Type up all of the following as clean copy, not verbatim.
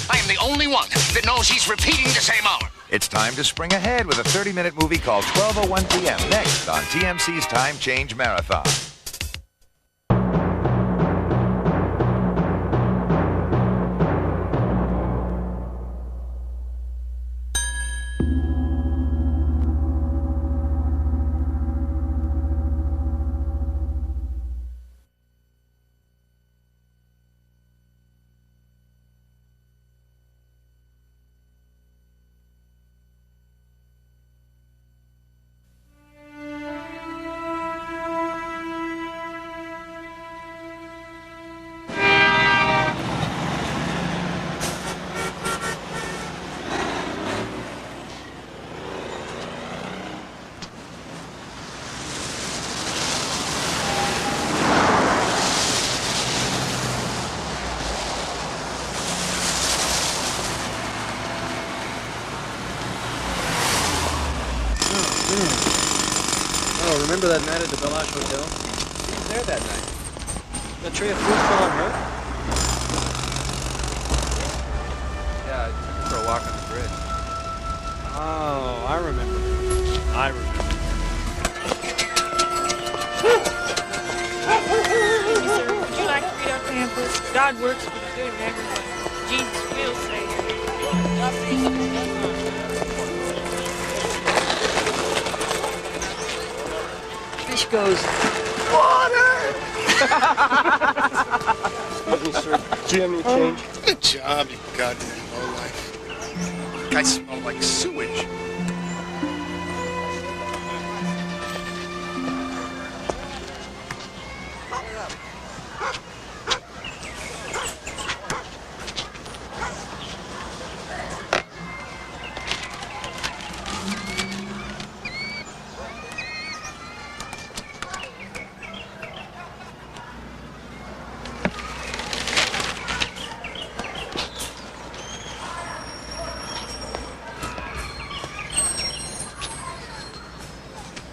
I am the only one that knows he's repeating the same hour. It's time to spring ahead with a 30-minute movie called 12:01 p.m. next on TMC's Time Change Marathon. Oh, remember that night at the Bellage Hotel? He was there that night. The tray of food fell on her? Yeah, I took her for a walk on the bridge. Oh, I remember. Sir, would you like to read our pamphlet? God works for the good of everyone. Jesus will save you. Fish goes, water! Excuse me, sir. Do you have any change? Good job, you goddamn lowlife. Guy smelled like sewage.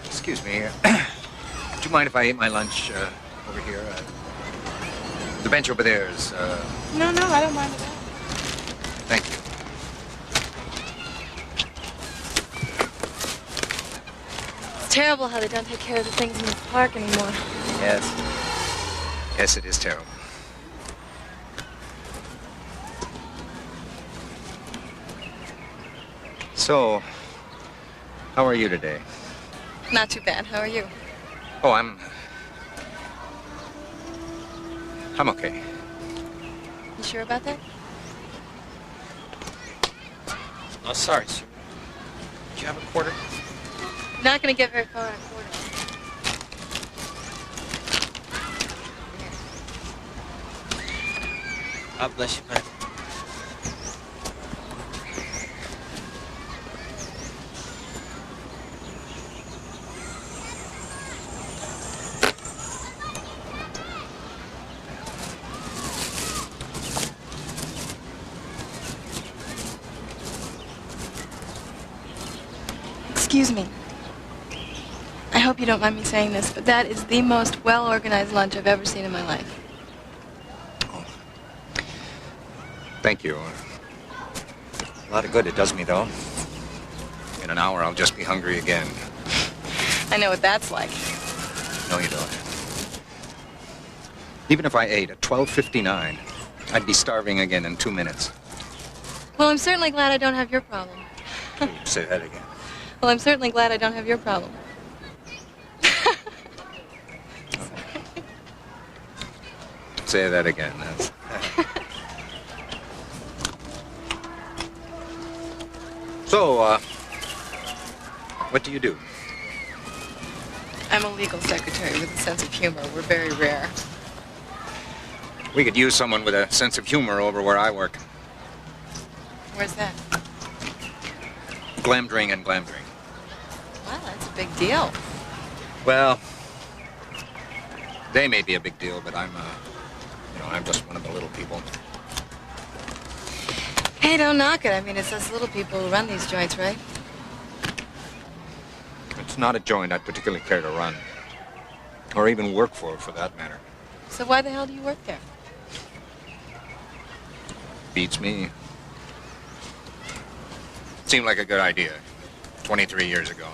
Excuse me. Would you mind if I ate my lunch over here? The bench over there is... No, I don't mind at all. Thank you. It's terrible how they don't take care of the things in the park anymore. Yes. Yes, it is terrible. So, how are you today? Not too bad. How are you? Oh, I'm okay. You sure about that? Oh, sorry, sir. Do you have a quarter? Not going to get very far on a quarter. God bless you, man. Excuse me. I hope you don't mind me saying this, but that is the most well-organized lunch I've ever seen in my life. Oh. Thank you. A lot of good it does me, though. In an hour, I'll just be hungry again. I know what that's like. No, you don't. Even if I ate at 12:59, I'd be starving again in 2 minutes. Well, I'm certainly glad I don't have your problem. Say that again. Well, I'm certainly glad I don't have your problem. Say that again. That's... So, what do you do? I'm a legal secretary with a sense of humor. We're very rare. We could use someone with a sense of humor over where I work. Where's that? Glamdring and Glamdring. Well, that's a big deal. Well, they may be a big deal, but I'm just one of the little people. Hey, don't knock it. I mean, it's us little people who run these joints, right? It's not a joint I'd particularly care to run. Or even work for that matter. So why the hell do you work there? Beats me. Seemed like a good idea 23 years ago.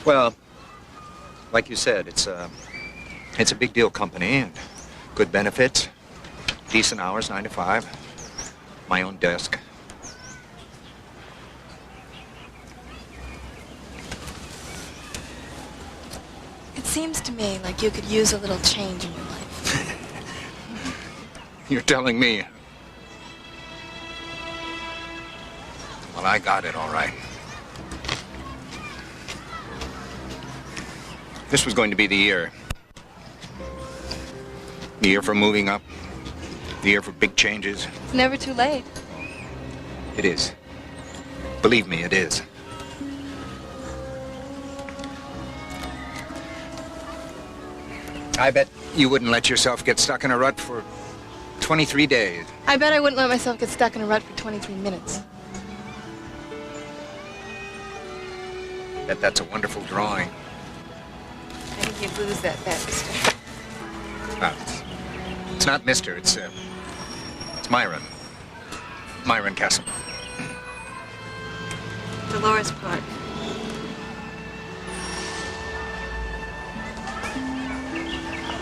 Well, like you said, it's a big deal company and good benefits, decent hours, 9 to 5, my own desk. It seems to me like you could use a little change in your life. You're telling me? Well, I got it, all right. This was going to be the year. The year for moving up. The year for big changes. It's never too late. It is. Believe me, it is. I bet you wouldn't let yourself get stuck in a rut for 23 days. I bet I wouldn't let myself get stuck in a rut for 23 minutes. Bet that's a wonderful drawing. I think you'd lose that bet, mister. It's not Mister, it's Myron. Myron Castle. Dolores Park.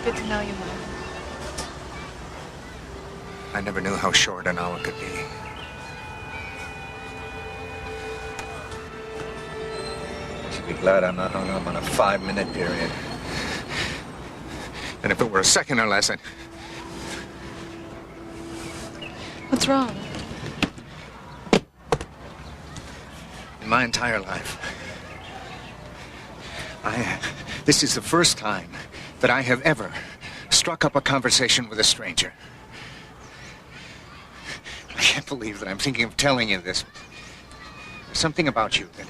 Good to know you, Myron. I never knew how short an hour could be. I should be glad I'm not hung up on a 5-minute period. And if it were a second or less, I'd... What's wrong? In my entire life, this is the first time that I have ever struck up a conversation with a stranger. I can't believe that I'm thinking of telling you this. There's something about you that...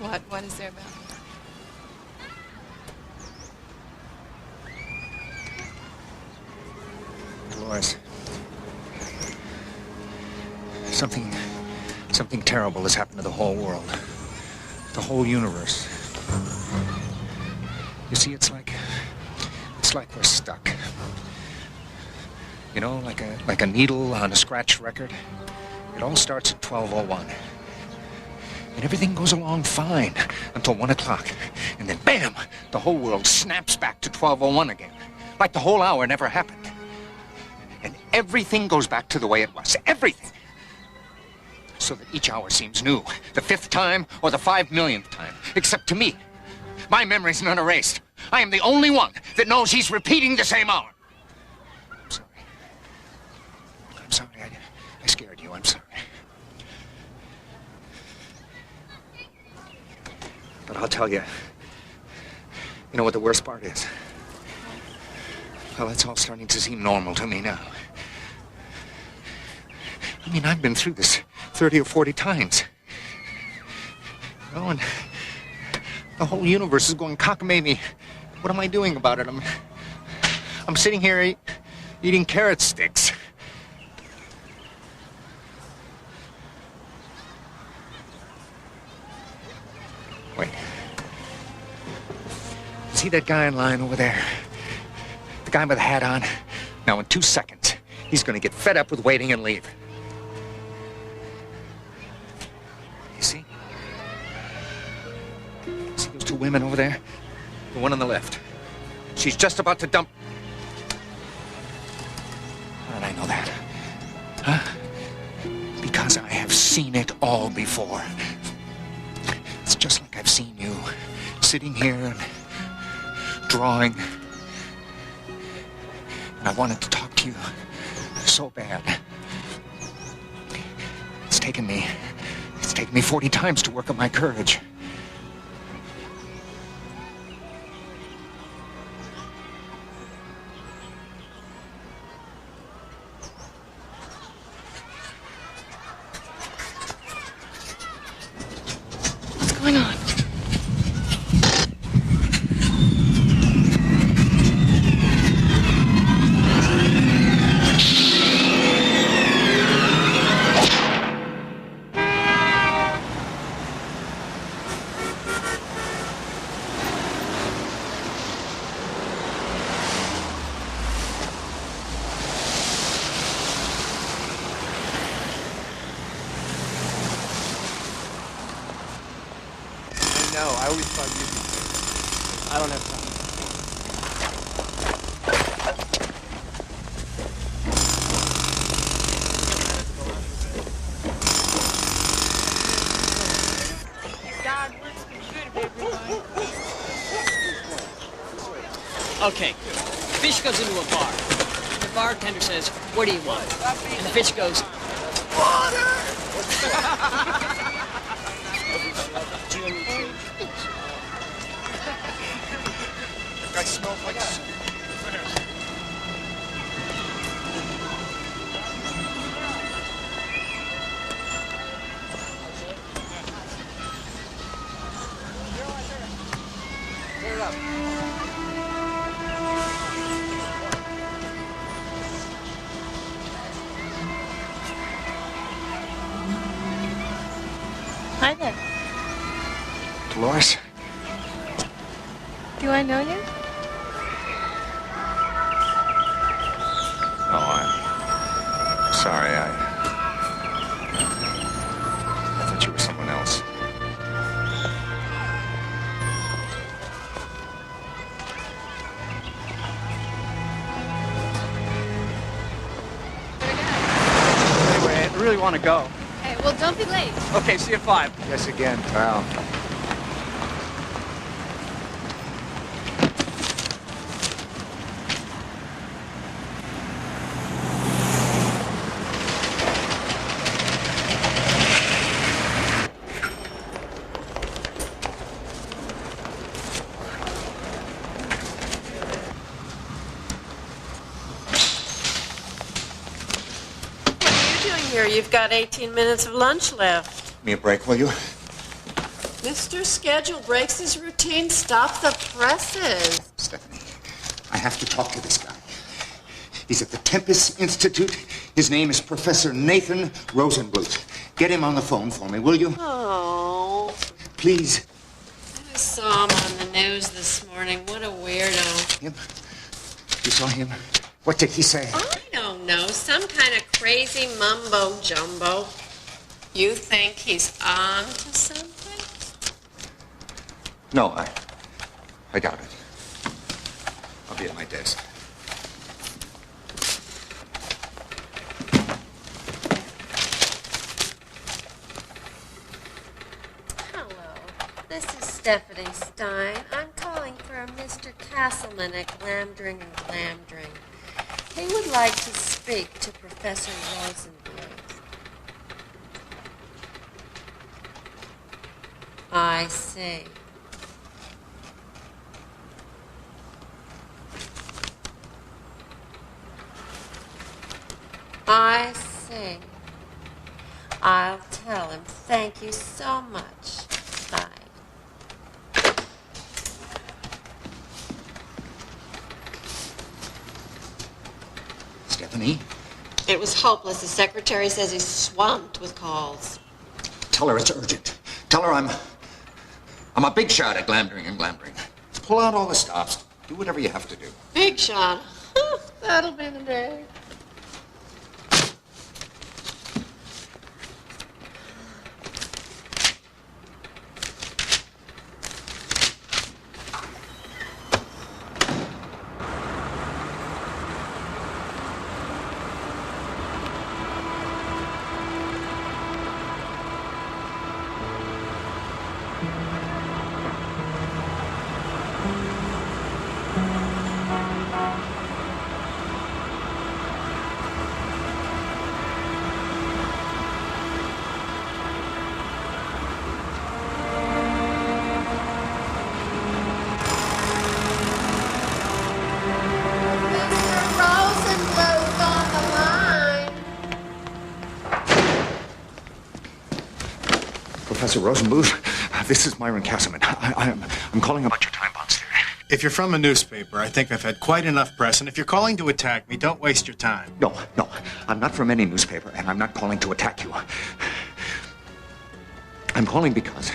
What? What is there about me? Dolores, something terrible has happened to the whole world. The whole universe. You see, it's like we're stuck. You know, like a needle on a scratch record. It all starts at 12:01. And everything goes along fine until 1 o'clock. And then, bam, the whole world snaps back to 12:01 again. Like the whole hour never happened. And everything goes back to the way it was. Everything. So that each hour seems new. The 5th time or the 5 millionth time. Except to me. My memory's not erased. I am the only one that knows he's repeating the same hour. I'm sorry. I'm sorry. I scared you. I'm sorry. But I'll tell you. You know what the worst part is? Well, it's all starting to seem normal to me now. I mean, I've been through this 30 or 40 times. You know, and the whole universe is going cockamamie. What am I doing about it? I'm sitting here eating carrot sticks. Wait. See that guy in line over there? The guy with the hat on? Now, in 2 seconds, he's going to get fed up with waiting and leave. You see? See those 2 women over there? The one on the left. She's just about to dump... How did I know that? Huh? Because I have seen it all before. It's just like I've seen you, sitting here and drawing. And I wanted to talk to you so bad. It's taken me 40 times to work up my courage. What's going on? know. I always thought you'd be safe. I don't have time. Okay, fish goes into a bar. The bartender says, "What do you want?" And the fish goes, "Water!" Guy smells like Hi there. Dolores? Do I know you? No, I'm sorry. I thought you were someone else. Anyway, I really want to go. Hey, well, don't be late. Okay, see you at 5. Yes again, pal. Here, you've got 18 minutes of lunch left. Give me a break, will you? Mr. Schedule breaks his routine. Stop the presses. Stephanie, I have to talk to this guy. He's at the Tempest Institute. His name is Professor Nathan Rosenbluth. Get him on the phone for me, will you? Oh. Please. I saw him on the news this morning. What a weirdo. Him? You saw him? What did he say? I don't know. Some kind of crazy mumbo jumbo. You think he's on to something? No, I doubt it. I'll be at my desk. Hello. This is Stephanie Stein. I'm calling for a Mr. Castleman at Glamdring and Glamdring. He would like to speak to Professor Rosenbluth. I see. I see. I'll tell him. Thank you so much. Bye. Stephanie, It was hopeless. The secretary says he's swamped with calls. tell her it's urgent. Tell her I'm a big shot at Glamdring and Glamdring. Pull out all the stops. Do whatever you have to do. Big shot. That'll be the day. Professor Rosenbluth, this is Myron Castleman. I'm calling about your time bombs theory. If you're from a newspaper, I think I've had quite enough press, and if you're calling to attack me, don't waste your time. No, I'm not from any newspaper, and I'm not calling to attack you. I'm calling because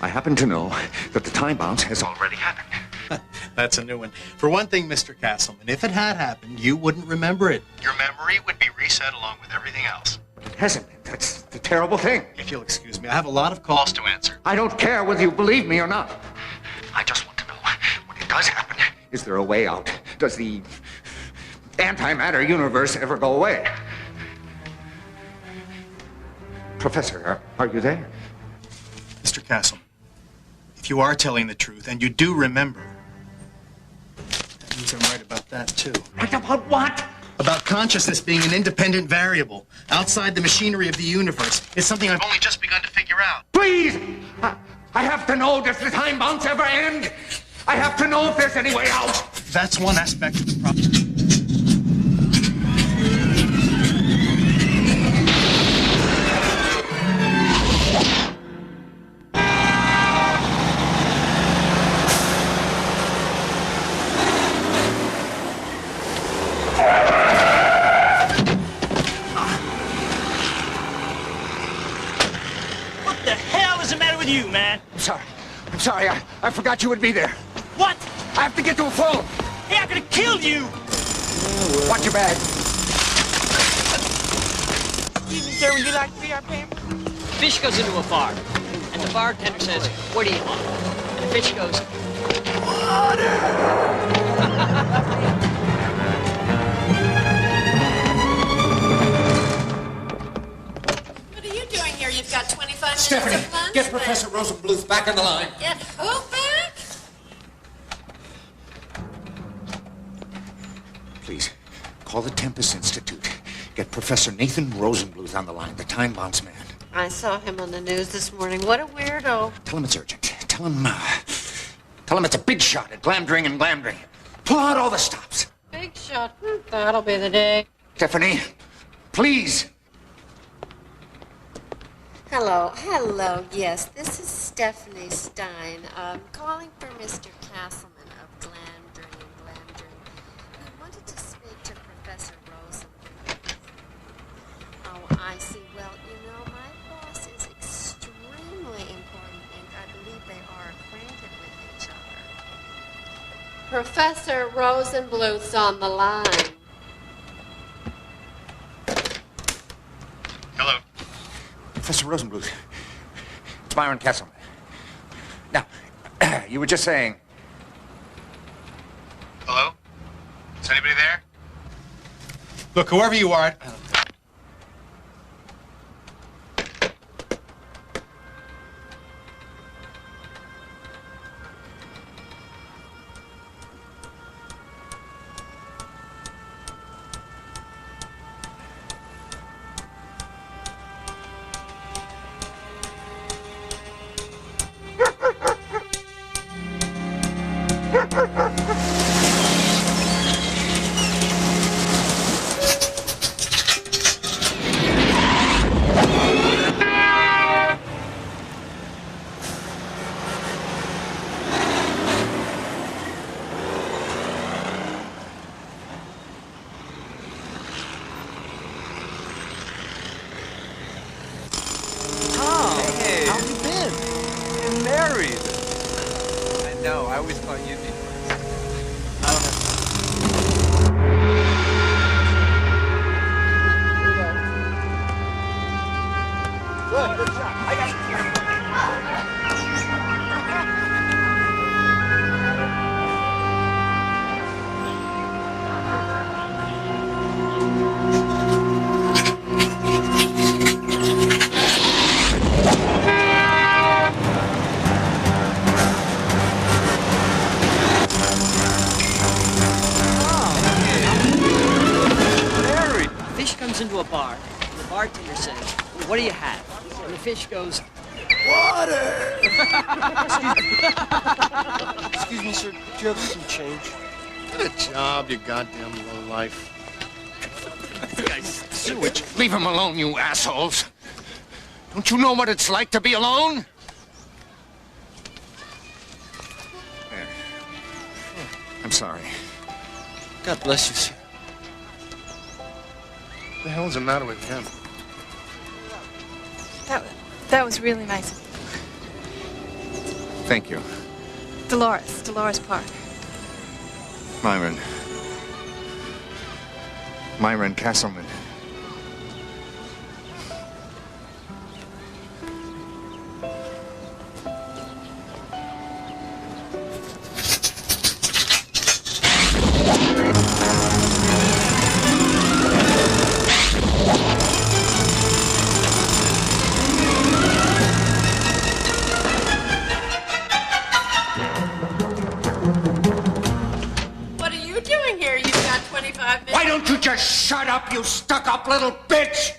I happen to know that the time bounce has already happened. That's a new one. For one thing, Mr. Castleman, if it had happened, you wouldn't remember it. Your memory would be reset along with everything else. But it hasn't been. That's the terrible thing. If you'll excuse to me. I have a lot of calls to answer. I don't care whether you believe me or not. I just want to know, when it does happen, is there a way out? Does the antimatter universe ever go away? Professor, are you there? Mr. Castleman, if you are telling the truth and you do remember, that means I'm right about that too. Right about what? About consciousness being an independent variable outside the machinery of the universe. It's something I've only just begun to figure out. Please! I have to know, does the time bounce ever end? I have to know if there's any way out. That's one aspect of the problem. I'm sorry, I forgot you would be there. What? I have to get to a phone. Hey, I'm gonna kill you! Watch your bag. Excuse me, sir, would you like to be our payment? Fish goes into a bar, and the bartender says, "What do you want?" And the fish goes, "Water!" What are you doing here? You've got 25 minutes Stephanie, of lunch. get Professor Rosenbluth back on the line. Get who back? Please, call the Tempest Institute. Get Professor Nathan Rosenbluth on the line, the time-bounce man. I saw him on the news this morning. What a weirdo. Tell him it's urgent. Tell him it's a big shot at Glamdring and Glamdring. Pull out all the stops. Big shot. That'll be the day. Stephanie, please. Hello. Yes, this is Stephanie Stein. I'm calling for Mr. Castleman of Glamdring and Glamdring. I wanted to speak to Professor Rosenbluth. Oh, I see. Well, my boss is extremely important, and I believe they are acquainted with each other. Professor Rosenbluth's on the line. Hello. Professor Rosenbluth, it's Myron Castleman. Now, you were just saying... Hello? Is anybody there? Look, whoever you are, into a bar, and the bartender says, "What do you have?" And the fish goes, Water! Excuse me, sir. Do you have some change? Get a job, you goddamn lowlife. This guy's sewage. Leave him alone, you assholes. Don't you know what it's like to be alone? There. I'm sorry. God bless you, sir. What the hell is the matter with him? That was really nice of you. Thank you. Dolores Park. Myron Castleman. up, you stuck-up little bitch!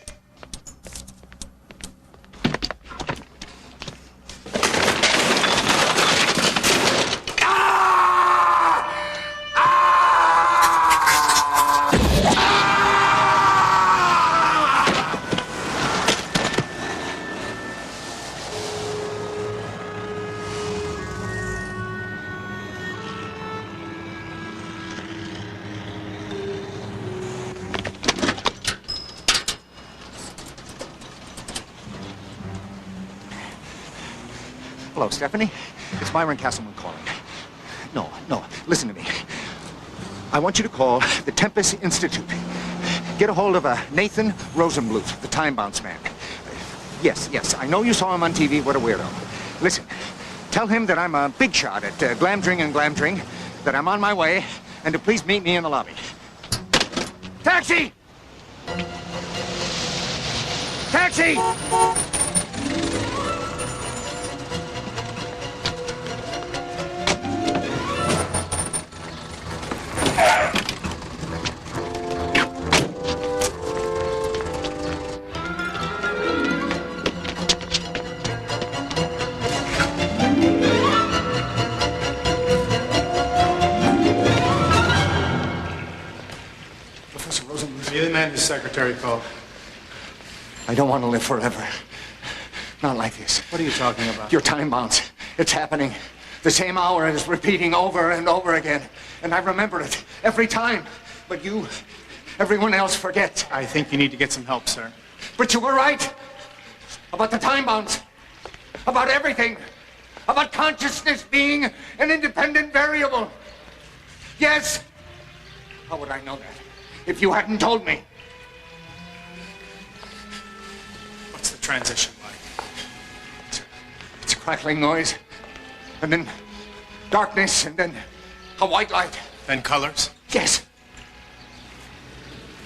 Hello, Stephanie. It's Myron Castleman calling. No, listen to me. I want you to call the Tempest Institute. Get a hold of Nathan Rosenbluth, the time-bounce man. Yes, I know you saw him on TV. What a weirdo. Listen, tell him that I'm a big shot at Glamdring and Glamdring, that I'm on my way, and to please meet me in the lobby. Taxi! Taxi! Professor Rosenbluth, you're the man his secretary called. I don't want to live forever. Not like this. What are you talking about? Your time bounce. It's happening. The same hour is repeating over and over again. And I remember it every time. But you, everyone else forgets. I think you need to get some help, sir. But you were right. About the time bounce. About everything. About consciousness being an independent variable. Yes. How would I know that if you hadn't told me? What's the transition like? It's a crackling noise. And then darkness, and then a white light. Then colors? Yes.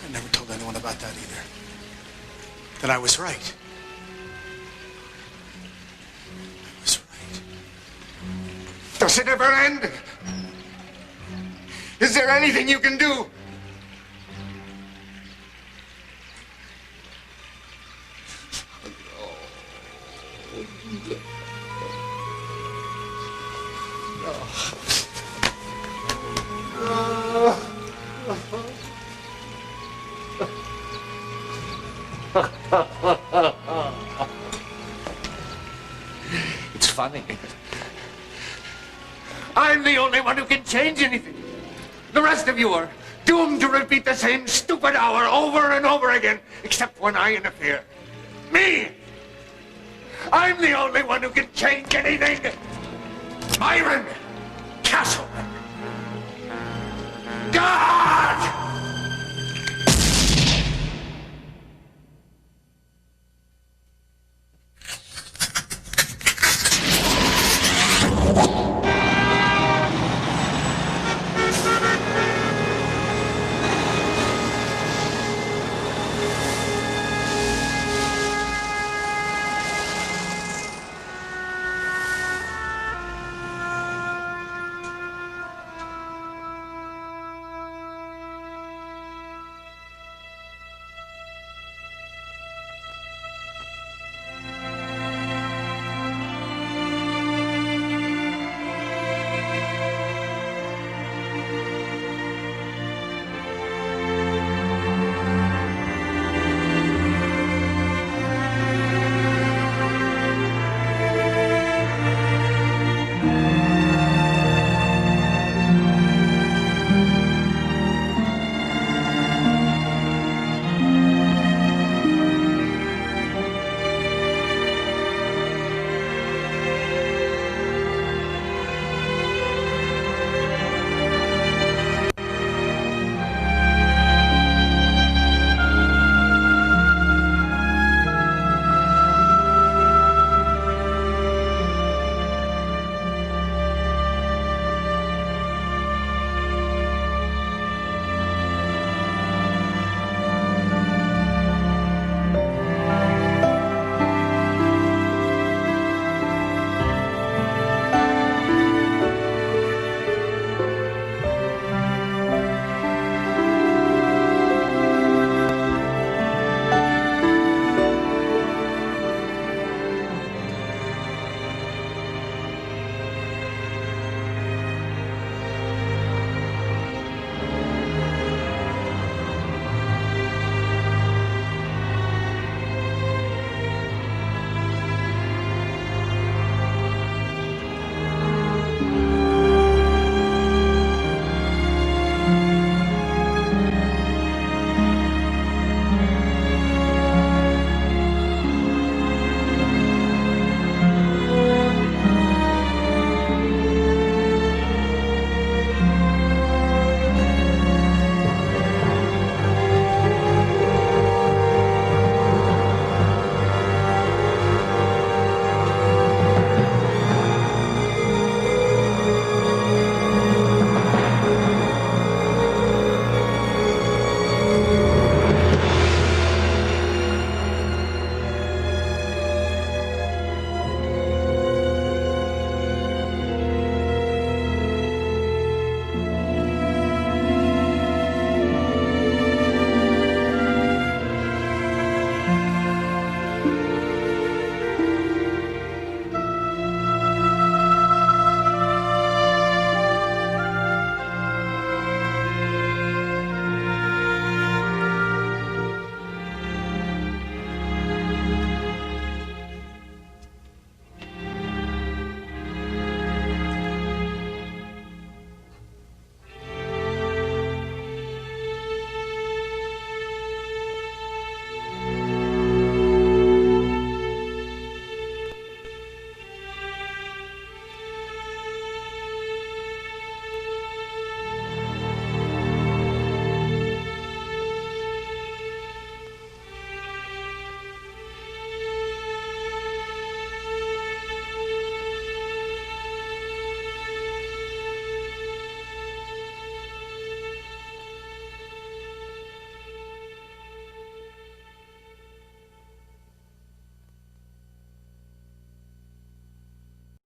I never told anyone about that either. That I was right. I was right. Does it ever end? Is there anything you can do? It's funny. I'm the only one who can change anything. The rest of you are doomed to repeat the same stupid hour over and over again, except when I interfere. Me! I'm the only one who can change anything. Myron Castleman. God!